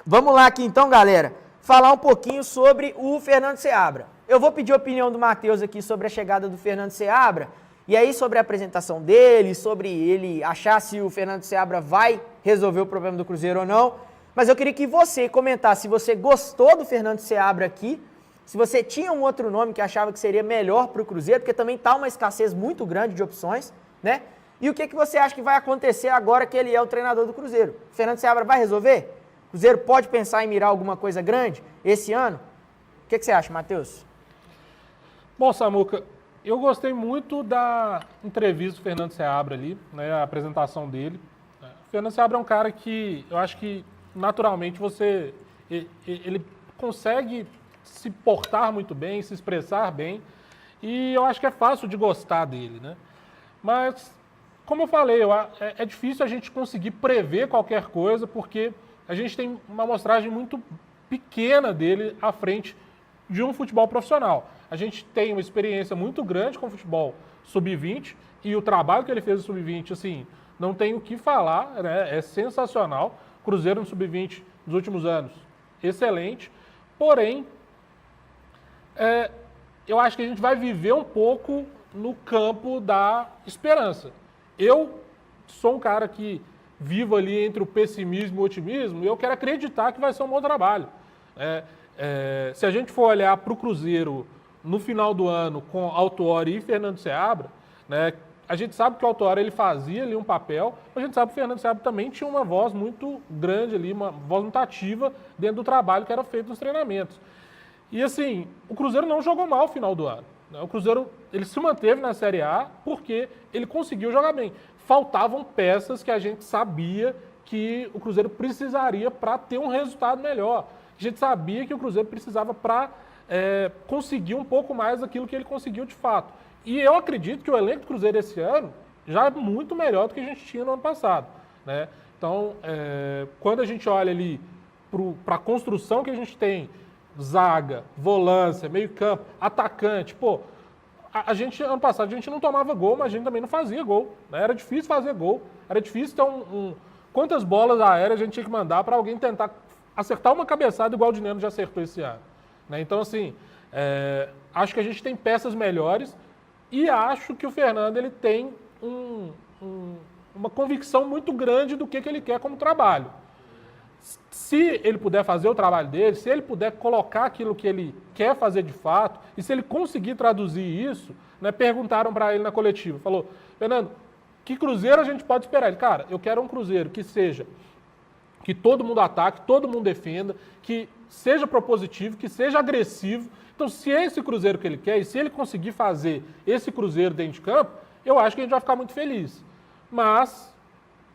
Vamos lá aqui então, galera, falar um pouquinho sobre o Fernando Seabra. Eu vou pedir a opinião do Matheus aqui sobre a chegada do Fernando Seabra, e aí sobre a apresentação dele, sobre ele achar se o Fernando Seabra vai resolver o problema do Cruzeiro ou não. Mas eu queria que você comentasse se você gostou do Fernando Seabra aqui, se você tinha um outro nome que achava que seria melhor para o Cruzeiro, porque também está uma escassez muito grande de opções, né? E o que você acha que vai acontecer agora que ele é o treinador do Cruzeiro? O Fernando Seabra vai resolver? O Cruzeiro pode pensar em mirar alguma coisa grande esse ano? O que você acha, Matheus? Bom, Samuca, eu gostei muito da entrevista do Fernando Seabra ali, né, a apresentação dele. O Fernando Seabra é um cara que eu acho que naturalmente ele consegue se portar muito bem, se expressar bem, e eu acho que é fácil de gostar dele, né? Mas, como eu falei, é difícil a gente conseguir prever qualquer coisa, porque a gente tem uma amostragem muito pequena dele à frente de um futebol profissional. A gente tem uma experiência muito grande com o futebol sub-20, e o trabalho que ele fez no sub-20, assim, não tem o que falar, né? É sensacional. Cruzeiro no sub-20 nos últimos anos, excelente. Porém, eu acho que a gente vai viver um pouco no campo da esperança. Eu sou um cara que vivo ali entre o pessimismo e o otimismo, e eu quero acreditar que vai ser um bom trabalho. Se a gente for olhar para o Cruzeiro no final do ano com Autuori e Fernando Seabra, né, a gente sabe que o Autuori ele fazia ali um papel, mas a gente sabe que o Fernando Seabra também tinha uma voz muito grande ali, uma voz muito ativa dentro do trabalho que era feito nos treinamentos. E assim, o Cruzeiro não jogou mal no final do ano. O Cruzeiro ele se manteve na Série A porque ele conseguiu jogar bem. Faltavam peças que a gente sabia que o Cruzeiro precisaria para ter um resultado melhor. A gente sabia que o Cruzeiro precisava para conseguir um pouco mais daquilo que ele conseguiu de fato. E eu acredito que o elenco do Cruzeiro esse ano já é muito melhor do que a gente tinha no ano passado, né? Então, quando a gente olha ali para a construção que a gente tem, zaga, volância, meio campo, atacante, pô, a gente, ano passado, a gente não tomava gol, mas a gente também não fazia gol, né? Era difícil fazer gol, era difícil ter quantas bolas aéreas a gente tinha que mandar para alguém tentar acertar uma cabeçada igual o Dineno já acertou esse ano, né? Então, assim, acho que a gente tem peças melhores e acho que o Fernando ele tem uma convicção muito grande do que ele quer como trabalho. Se ele puder fazer o trabalho dele, se ele puder colocar aquilo que ele quer fazer de fato, e se ele conseguir traduzir isso, né, perguntaram para ele na coletiva, falou, Fernando, que Cruzeiro a gente pode esperar? Ele, cara, eu quero um Cruzeiro que todo mundo ataque, todo mundo defenda, que seja propositivo, que seja agressivo. Então, se é esse Cruzeiro que ele quer, e se ele conseguir fazer esse Cruzeiro dentro de campo, eu acho que a gente vai ficar muito feliz. Mas,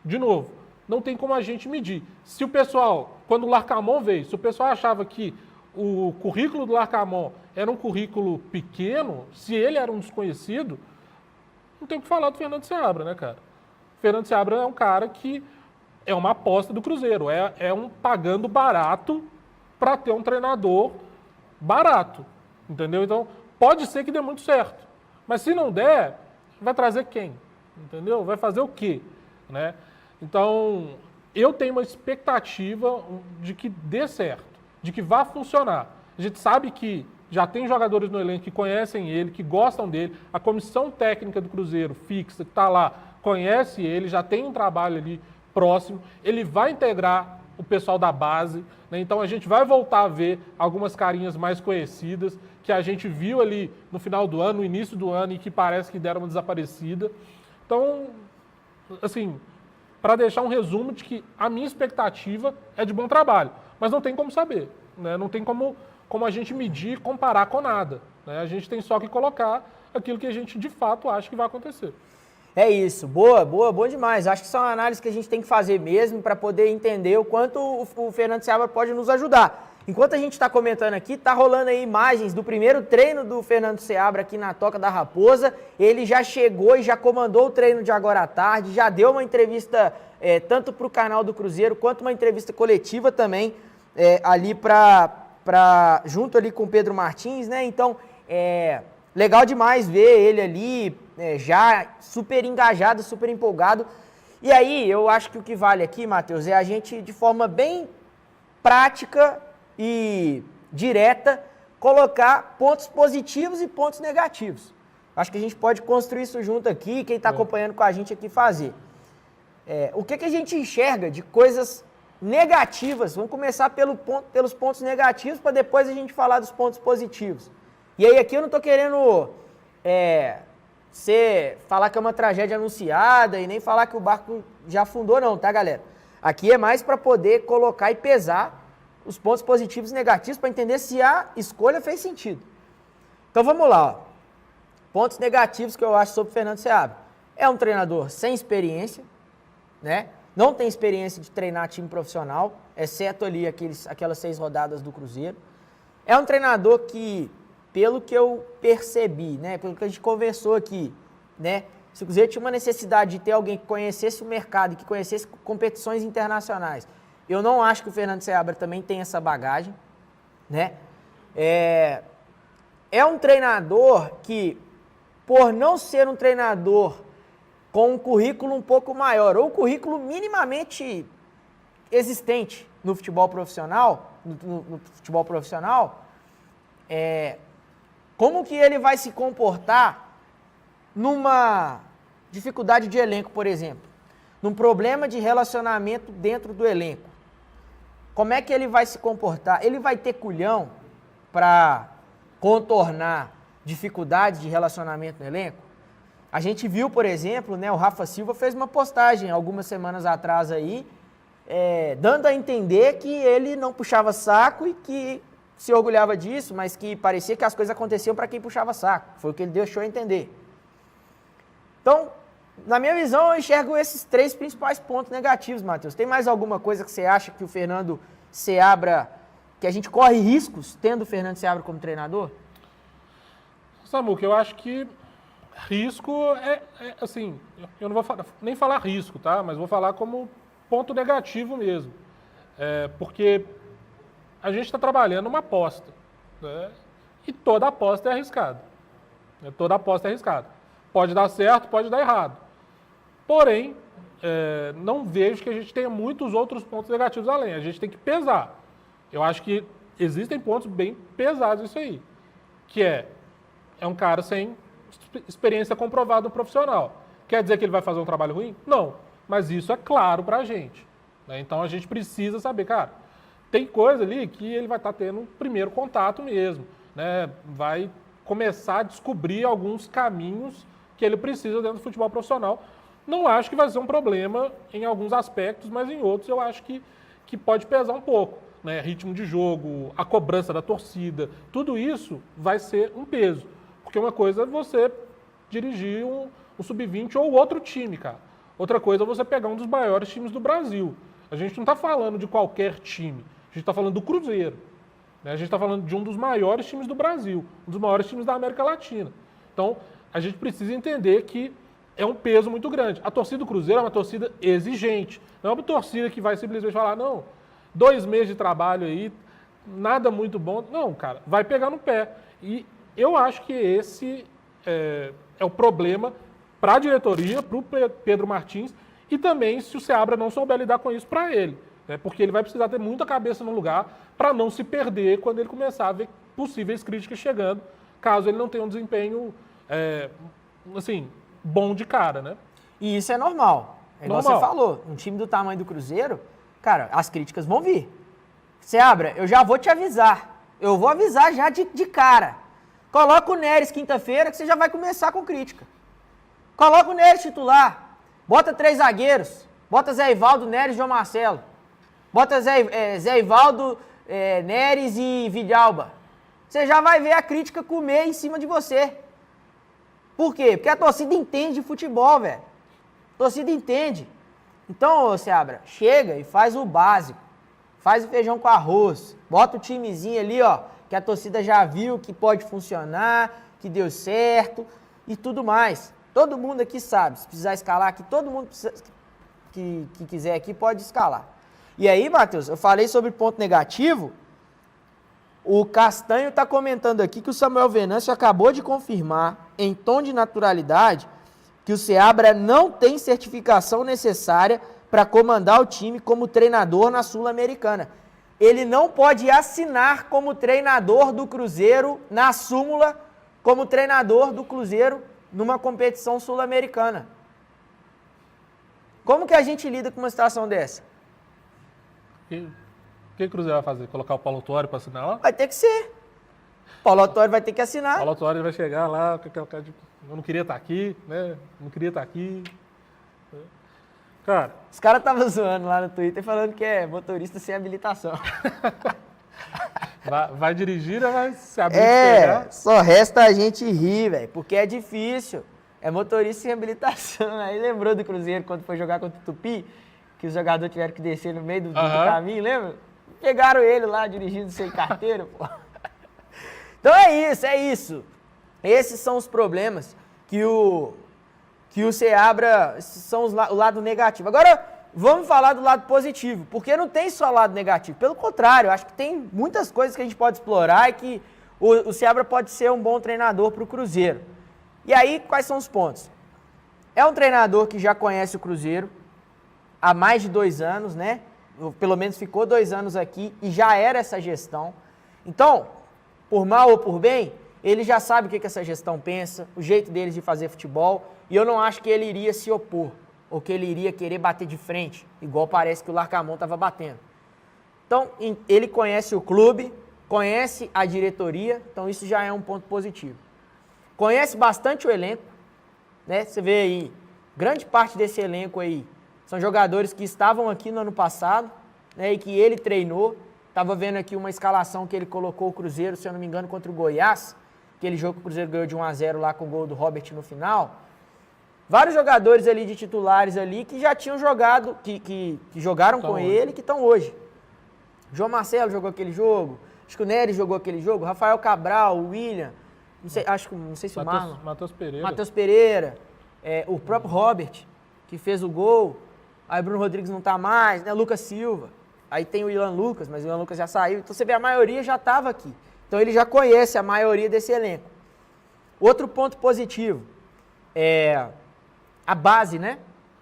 de novo, não tem como a gente medir. Se o pessoal, quando o Larcamon veio, se o pessoal achava que o currículo do Larcamon era um currículo pequeno, se ele era um desconhecido, não tem o que falar do Fernando Seabra, né, cara? O Fernando Seabra é um cara que é uma aposta do Cruzeiro, é um pagando barato para ter um treinador barato, entendeu? Então, pode ser que dê muito certo, mas se não der, vai trazer quem? Entendeu? Vai fazer o quê? Né? Então, eu tenho uma expectativa de que dê certo, de que vá funcionar. A gente sabe que já tem jogadores no elenco que conhecem ele, que gostam dele, a comissão técnica do Cruzeiro, fixa, que está lá, conhece ele, já tem um trabalho ali próximo, ele vai integrar o pessoal da base, né? Então a gente vai voltar a ver algumas carinhas mais conhecidas, que a gente viu ali no final do ano, no início do ano, e que parece que deram uma desaparecida. Então, assim, para deixar um resumo de que a minha expectativa é de bom trabalho, mas não tem como saber, né? Não tem como a gente medir e comparar com nada, né? A gente tem só que colocar aquilo que a gente de fato acha que vai acontecer. É isso, boa demais. Acho que são análises que a gente tem que fazer mesmo para poder entender o quanto o Fernando Seabra pode nos ajudar. Enquanto a gente está comentando aqui, está rolando aí imagens do primeiro treino do Fernando Seabra aqui na Toca da Raposa. Ele já chegou e já comandou o treino de agora à tarde, já deu uma entrevista tanto para o canal do Cruzeiro quanto uma entrevista coletiva também ali junto ali com o Pedro Martins, né? Então, legal demais ver ele ali já super engajado, super empolgado. E aí, eu acho que o que vale aqui, Matheus, é a gente, de forma bem prática e direta, colocar pontos positivos e pontos negativos. Acho que a gente pode construir isso junto aqui, quem está acompanhando com a gente aqui fazer. O que a gente enxerga de coisas negativas? Vamos começar pelos pontos negativos para depois a gente falar dos pontos positivos. E aí aqui eu não estou querendo falar que é uma tragédia anunciada e nem falar que o barco já afundou não, tá, galera? Aqui é mais para poder colocar e pesar os pontos positivos e negativos para entender se a escolha fez sentido. Então vamos lá, ó. Pontos negativos que eu acho sobre o Fernando Seabra. É um treinador sem experiência, né? Não tem experiência de treinar time profissional, exceto ali aquelas 6 rodadas do Cruzeiro. É um treinador que, pelo que eu percebi, né? Pelo que a gente conversou aqui, né? Se o Cruzeiro tinha uma necessidade de ter alguém que conhecesse o mercado e que conhecesse competições internacionais, eu não acho que o Fernando Seabra também tem essa bagagem, né? É um treinador que, por não ser um treinador com um currículo um pouco maior, ou um currículo minimamente existente no futebol profissional, como que ele vai se comportar numa dificuldade de elenco, por exemplo, num problema de relacionamento dentro do elenco? Como é que ele vai se comportar? Ele vai ter culhão para contornar dificuldades de relacionamento no elenco? A gente viu, por exemplo, né, o Rafa Silva fez uma postagem algumas semanas atrás aí, dando a entender que ele não puxava saco e que se orgulhava disso, mas que parecia que as coisas aconteciam para quem puxava saco. Foi o que ele deixou entender. Então, na minha visão, eu enxergo esses 3 principais pontos negativos, Matheus. Tem mais alguma coisa que você acha que o Fernando Seabra, que a gente corre riscos tendo o Fernando Seabra como treinador? Samuca, eu acho que risco assim, eu não vou nem falar risco, tá? Mas vou falar como ponto negativo mesmo. Porque a gente está trabalhando uma aposta, né? E toda aposta é arriscada. Toda aposta é arriscada. Pode dar certo, pode dar errado. Porém, não vejo que a gente tenha muitos outros pontos negativos além. A gente tem que pesar. Eu acho que existem pontos bem pesados isso aí. Que é um cara sem experiência comprovada no profissional. Quer dizer que ele vai fazer um trabalho ruim? Não. Mas isso é claro pra gente, né? Então a gente precisa saber, cara, tem coisa ali que ele vai estar tendo um primeiro contato mesmo, né? Vai começar a descobrir alguns caminhos que ele precisa dentro do futebol profissional. Não acho que vai ser um problema em alguns aspectos, mas em outros eu acho que pode pesar um pouco, né? Ritmo de jogo, a cobrança da torcida, tudo isso vai ser um peso. Porque uma coisa é você dirigir um sub-20 ou outro time, cara. Outra coisa é você pegar um dos maiores times do Brasil. A gente não está falando de qualquer time, a gente está falando do Cruzeiro, né? A gente está falando de um dos maiores times do Brasil, um dos maiores times da América Latina. Então, a gente precisa entender que é um peso muito grande. A torcida do Cruzeiro é uma torcida exigente. Não é uma torcida que vai simplesmente falar, não, 2 meses de trabalho aí, nada muito bom. Não, cara, vai pegar no pé. E eu acho que esse é o problema para a diretoria, para o Pedro Martins, e também se o Seabra não souber lidar com isso para ele, né? Porque ele vai precisar ter muita cabeça no lugar para não se perder quando ele começar a ver possíveis críticas chegando, caso ele não tenha um desempenho assim, bom de cara, né? E isso é normal. Igual você falou, um time do tamanho do Cruzeiro, cara, as críticas vão vir. Seabra, eu já vou te avisar. Eu vou avisar já de cara. Coloca o Neres quinta-feira que você já vai começar com crítica. Coloca o Neres titular. Bota 3 zagueiros. Bota Zé Ivaldo, Neres e João Marcelo. Bota Zé Ivaldo, Neres e Vidalba. Você já vai ver a crítica comer em cima de você. Por quê? Porque a torcida entende de futebol, velho. A torcida entende. Então, Seabra, chega e faz o básico. Faz o feijão com arroz. Bota o timezinho ali, ó, que a torcida já viu que pode funcionar, que deu certo e tudo mais. Todo mundo aqui sabe, se precisar escalar aqui, todo mundo que quiser aqui pode escalar. E aí, Matheus, eu falei sobre ponto negativo. O Castanho está comentando aqui que o Samuel Venâncio acabou de confirmar, em tom de naturalidade, que o Seabra não tem certificação necessária para comandar o time como treinador na Sul-Americana. ele não pode assinar como treinador do Cruzeiro na súmula, como treinador do Cruzeiro numa competição sul-americana. Como que a gente lida com uma situação dessa? O que o Cruzeiro vai fazer? Colocar o Paulo Tuori para assinar lá? Vai ter que ser. Paulo Tuori vai ter que assinar. O Paulo Tuori vai chegar lá com aquela cara de... Eu não queria estar aqui, né? Não queria estar aqui. Cara... Os caras estavam zoando lá no Twitter falando que é motorista sem habilitação. Vai dirigir, vai se abrir de pegar. Só resta a gente rir, velho, porque é difícil. É motorista sem habilitação. Aí lembrou do Cruzeiro quando foi jogar contra o Tupi, que os jogadores tiveram que descer no meio do caminho, lembra? Pegaram ele lá dirigindo sem carteira, pô. Então é isso. Esses são os problemas que o Seabra são o lado negativo. Agora, vamos falar do lado positivo, porque não tem só lado negativo. Pelo contrário, eu acho que tem muitas coisas que a gente pode explorar e que o Seabra pode ser um bom treinador para o Cruzeiro. E aí, quais são os pontos? É um treinador que já conhece o Cruzeiro há mais de 2 anos, né? Pelo menos ficou 2 anos aqui e já era essa gestão. Então, por mal ou por bem, ele já sabe o que essa gestão pensa, o jeito deles de fazer futebol, e eu não acho que ele iria se opor, ou que ele iria querer bater de frente, igual parece que o Larcamón estava batendo. Então, ele conhece o clube, conhece a diretoria, então isso já é um ponto positivo. Conhece bastante o elenco, né? Você vê aí, grande parte desse elenco aí são jogadores que estavam aqui no ano passado, né? E que ele treinou. Estava vendo aqui uma escalação que ele colocou o Cruzeiro, se eu não me engano, contra o Goiás, aquele jogo que o Cruzeiro ganhou de 1-0 lá com o gol do Robert no final. Vários jogadores ali de titulares ali que já tinham jogado, que jogaram com ele, que estão hoje. João Marcelo jogou aquele jogo, acho que o Nery jogou aquele jogo, Rafael Cabral, o William, não sei se o Marlon. Matheus Pereira, o próprio Robert, que fez o gol, aí Bruno Rodrigues não está mais, né? Lucas Silva, aí tem o Ilan Lucas, mas o Ilan Lucas já saiu, então você vê, a maioria já estava aqui. Então ele já conhece a maioria desse elenco. Outro ponto positivo é a base, né?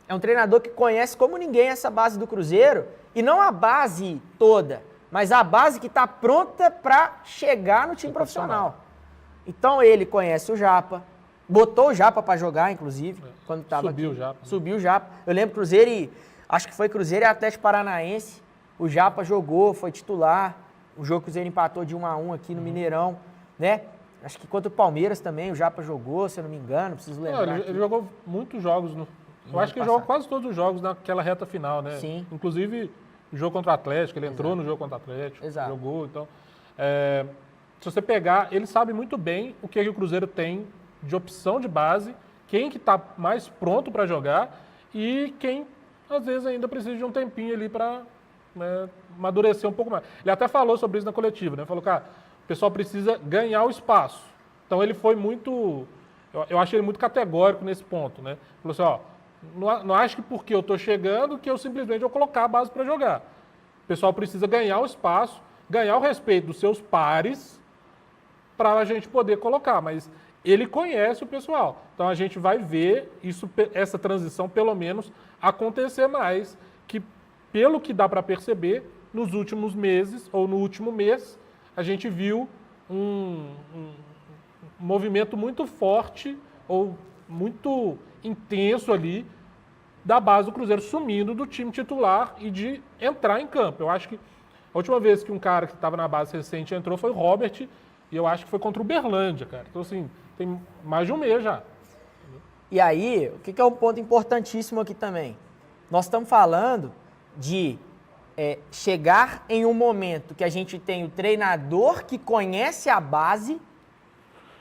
É um treinador que conhece como ninguém essa base do Cruzeiro, e não a base toda, mas a base que está pronta para chegar no time profissional. Então ele conhece o Japa, botou o Japa para jogar, inclusive, quando estava aqui. Subiu o Japa. Eu lembro Cruzeiro acho que foi Cruzeiro e Atlético Paranaense, o Japa jogou, foi titular, o jogo que o Cruzeiro empatou de 1-1 aqui no Mineirão, né? Acho que contra o Palmeiras também, o Japa jogou, se eu não me engano, preciso lembrar. Ele jogou muitos jogos, eu acho que ele jogou quase todos os jogos naquela reta final, né? Sim. Inclusive, o jogo contra o Atlético, ele entrou no jogo contra o Atlético, jogou, então... se você pegar, ele sabe muito bem o que o Cruzeiro tem de opção de base, quem que está mais pronto para jogar e quem, às vezes, ainda precisa de um tempinho ali para amadurecer um pouco mais. Ele até falou sobre isso na coletiva, né? Falou, cara, o pessoal precisa ganhar o espaço. Então ele foi muito... Eu achei ele muito categórico nesse ponto, né? Falou assim, ó, não acho que porque eu estou chegando que eu simplesmente vou colocar a base para jogar. O pessoal precisa ganhar o espaço, ganhar o respeito dos seus pares para a gente poder colocar, mas ele conhece o pessoal. Então a gente vai ver essa transição, pelo menos, acontecer mais, que pelo que dá para perceber, nos últimos meses, ou no último mês, a gente viu um movimento muito forte, ou muito intenso ali, da base do Cruzeiro sumindo do time titular e de entrar em campo. Eu acho que a última vez que um cara que estava na base recente entrou foi o Robert, e eu acho que foi contra o Uberlândia, cara. Então, assim, tem mais de um mês já. E aí, o que é um ponto importantíssimo aqui também? Nós estamos falando de chegar em um momento que a gente tem o treinador que conhece a base,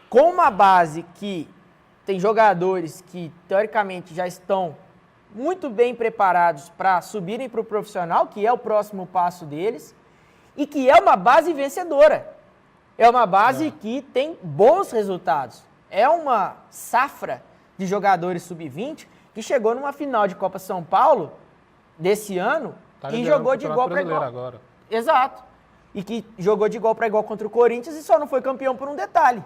com uma base que tem jogadores que, teoricamente, já estão muito bem preparados para subirem para o profissional, que é o próximo passo deles, e que é uma base vencedora. É uma base que tem bons resultados. É uma safra de jogadores sub-20 que chegou numa final de Copa São Paulo desse ano e jogou de igual para igual. Agora. Exato. E que jogou de igual para igual contra o Corinthians e só não foi campeão por um detalhe.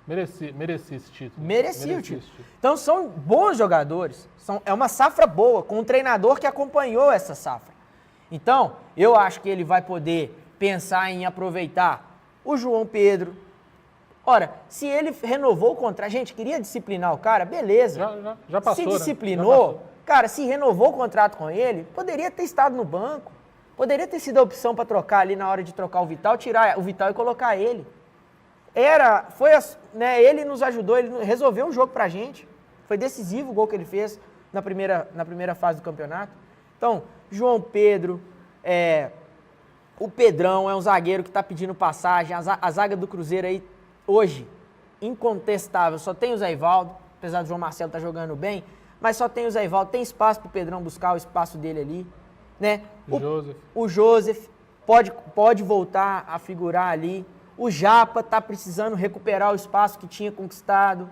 Merecia esse título. Merecia o título. Então são bons jogadores. É uma safra boa, com um treinador que acompanhou essa safra. Então, eu acho que ele vai poder pensar em aproveitar o João Pedro. Ora, se ele renovou o contrato, gente, queria disciplinar o cara, beleza. Já passou, se disciplinou, cara, se renovou o contrato com ele, poderia ter estado no banco. Poderia ter sido a opção para trocar ali na hora de trocar o Vital, tirar o Vital e colocar ele. Ele nos ajudou, ele resolveu um jogo pra gente. Foi decisivo o gol que ele fez na primeira fase do campeonato. Então, João Pedro, o Pedrão é um zagueiro que está pedindo passagem. A zaga do Cruzeiro aí, hoje, incontestável, só tem o Zé Ivaldo, apesar do João Marcelo estar jogando bem, mas só tem o Zé Ivaldo, tem espaço para o Pedrão buscar o espaço dele ali. Né? O Joseph pode voltar a figurar ali. O Japa está precisando recuperar o espaço que tinha conquistado.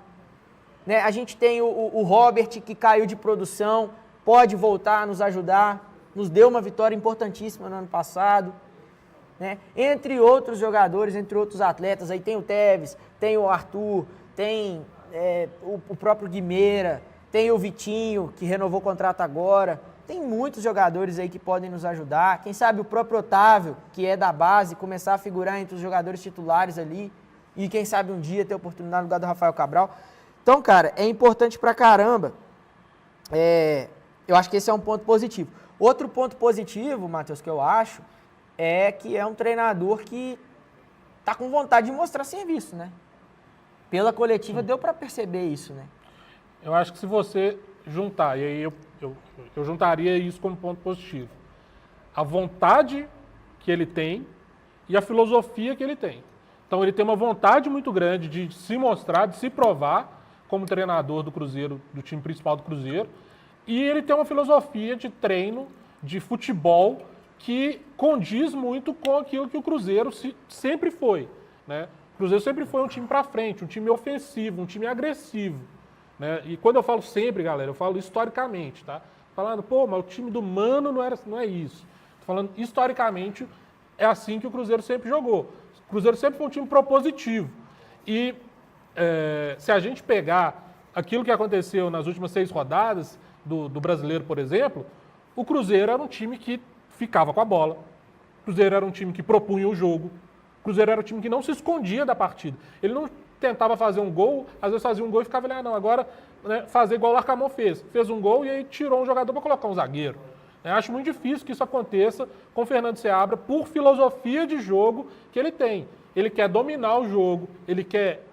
Né? A gente tem o Robert, que caiu de produção, pode voltar a nos ajudar. Nos deu uma vitória importantíssima no ano passado. Né? Entre outros jogadores, entre outros atletas, aí tem o Tevez, tem o Arthur, tem o próprio Guimeira, tem o Vitinho, que renovou o contrato agora. Tem muitos jogadores aí que podem nos ajudar. Quem sabe o próprio Otávio, que é da base, começar a figurar entre os jogadores titulares ali. E quem sabe um dia ter oportunidade no lugar do Rafael Cabral. Então, cara, é importante pra caramba. Eu acho que esse é um ponto positivo. Outro ponto positivo, Matheus, que eu acho, é que é um treinador que tá com vontade de mostrar serviço, né? Pela coletiva deu pra perceber isso, né? Eu acho que se você juntar, e aí eu juntaria isso como ponto positivo, a vontade que ele tem e a filosofia que ele tem. Então ele tem uma vontade muito grande de se mostrar, de se provar como treinador do Cruzeiro, do time principal do Cruzeiro, e ele tem uma filosofia de treino, de futebol, que condiz muito com aquilo que o Cruzeiro sempre foi. Né? O Cruzeiro sempre foi um time para frente, um time ofensivo, um time agressivo. Né? E quando eu falo sempre, galera, eu falo historicamente, tá? Falando, mas o time do Mano não é isso. Tô falando, historicamente, é assim que o Cruzeiro sempre jogou. O Cruzeiro sempre foi um time propositivo. E se a gente pegar aquilo que aconteceu nas últimas 6 rodadas do Brasileiro, por exemplo, o Cruzeiro era um time que ficava com a bola. O Cruzeiro era um time que propunha o jogo. O Cruzeiro era um time que não se escondia da partida. Ele não tentava fazer um gol, às vezes fazia um gol e ficava ali, não, agora fazer igual o Arcamon fez. Fez um gol e aí tirou um jogador para colocar um zagueiro. Acho muito difícil que isso aconteça com o Fernando Seabra por filosofia de jogo que ele tem. Ele quer dominar o jogo, ele quer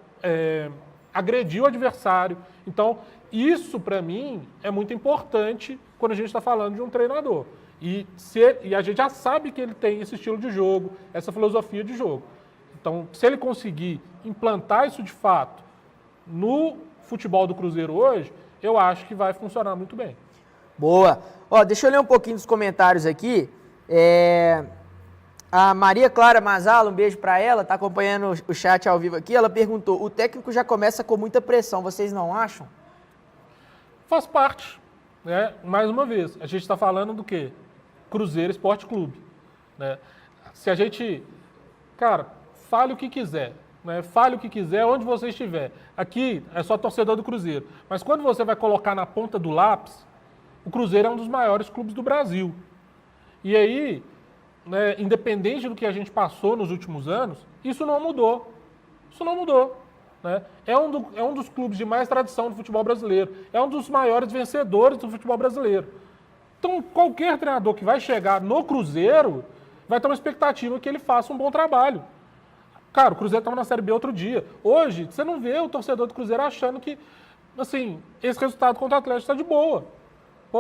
agredir o adversário. Então, isso para mim é muito importante quando a gente está falando de um treinador. E a gente já sabe que ele tem esse estilo de jogo, essa filosofia de jogo. Então, se ele conseguir implantar isso de fato no futebol do Cruzeiro hoje, eu acho que vai funcionar muito bem. Boa. Deixa eu ler um pouquinho dos comentários aqui. A Maria Clara Mazala, um beijo para ela, tá acompanhando o chat ao vivo aqui. Ela perguntou, o técnico já começa com muita pressão, vocês não acham? Faz parte. Né? Mais uma vez, a gente está falando do quê? Cruzeiro Esporte Clube. Né? Se a gente... Cara, fale o que quiser. Né? Fale o que quiser, onde você estiver. Aqui é só torcedor do Cruzeiro. Mas quando você vai colocar na ponta do lápis, o Cruzeiro é um dos maiores clubes do Brasil. E aí, né, independente do que a gente passou nos últimos anos, isso não mudou. Isso não mudou. Né? É um dos clubes de mais tradição do futebol brasileiro. É um dos maiores vencedores do futebol brasileiro. Então, qualquer treinador que vai chegar no Cruzeiro vai ter uma expectativa que ele faça um bom trabalho. Cara, o Cruzeiro estava na Série B outro dia. Hoje, você não vê o torcedor do Cruzeiro achando que, assim, esse resultado contra o Atlético está de boa.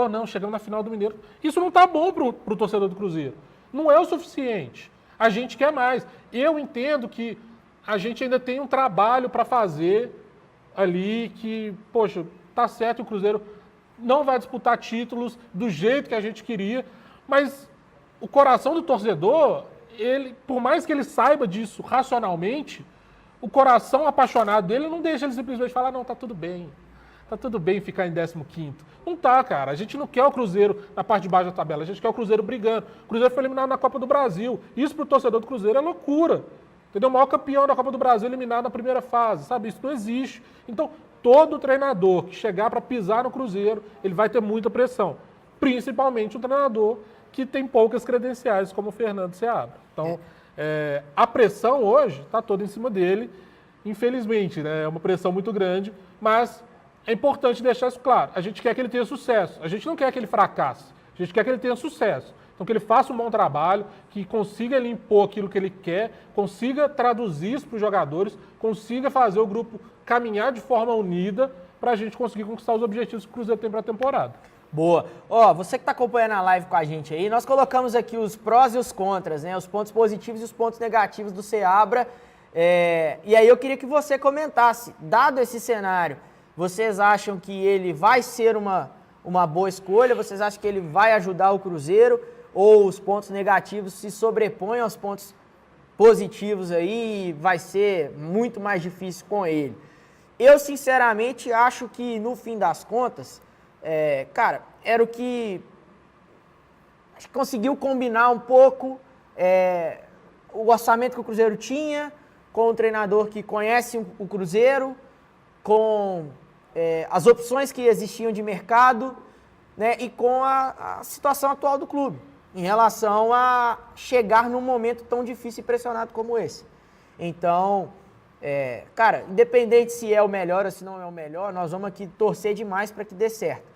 Não, chegamos na final do Mineiro. Isso não está bom pro torcedor do Cruzeiro. Não é o suficiente. A gente quer mais. Eu entendo que a gente ainda tem um trabalho para fazer ali que, poxa, tá certo, o Cruzeiro não vai disputar títulos do jeito que a gente queria, mas o coração do torcedor, ele, por mais que ele saiba disso racionalmente, o coração apaixonado dele não deixa ele simplesmente falar, não, tá tudo bem ficar em 15º. Não tá, cara. A gente não quer o Cruzeiro na parte de baixo da tabela, a gente quer o Cruzeiro brigando. O Cruzeiro foi eliminado na Copa do Brasil. Isso pro torcedor do Cruzeiro é loucura. Entendeu? O maior campeão da Copa do Brasil eliminado na primeira fase, sabe? Isso não existe. Então, todo treinador que chegar para pisar no Cruzeiro, ele vai ter muita pressão. Principalmente um treinador que tem poucas credenciais, como o Fernando Seabra. Então, a pressão hoje está toda em cima dele, infelizmente, né? É uma pressão muito grande, mas é importante deixar isso claro. A gente quer que ele tenha sucesso, a gente não quer que ele fracasse, a gente quer que ele tenha sucesso. Então, que ele faça um bom trabalho, que consiga ele impor aquilo que ele quer, consiga traduzir isso para os jogadores, consiga fazer o grupo caminhar de forma unida para a gente conseguir conquistar os objetivos que o Cruzeiro tem para a temporada. Boa. Ó, você que está acompanhando a live com a gente aí, nós colocamos aqui os prós e os contras, né? Os pontos positivos e os pontos negativos do Seabra. E aí eu queria que você comentasse, dado esse cenário, vocês acham que ele vai ser uma boa escolha? Vocês acham que ele vai ajudar o Cruzeiro? Ou os pontos negativos se sobrepõem aos pontos positivos aí e vai ser muito mais difícil com ele? Eu, sinceramente, acho que, no fim das contas, cara, era o que acho que conseguiu combinar um pouco o orçamento que o Cruzeiro tinha com o treinador que conhece o Cruzeiro, com as opções que existiam de mercado, né, e com a situação atual do clube, em relação a chegar num momento tão difícil e pressionado como esse. Então, cara, independente se é o melhor ou se não é o melhor, nós vamos aqui torcer demais para que dê certo.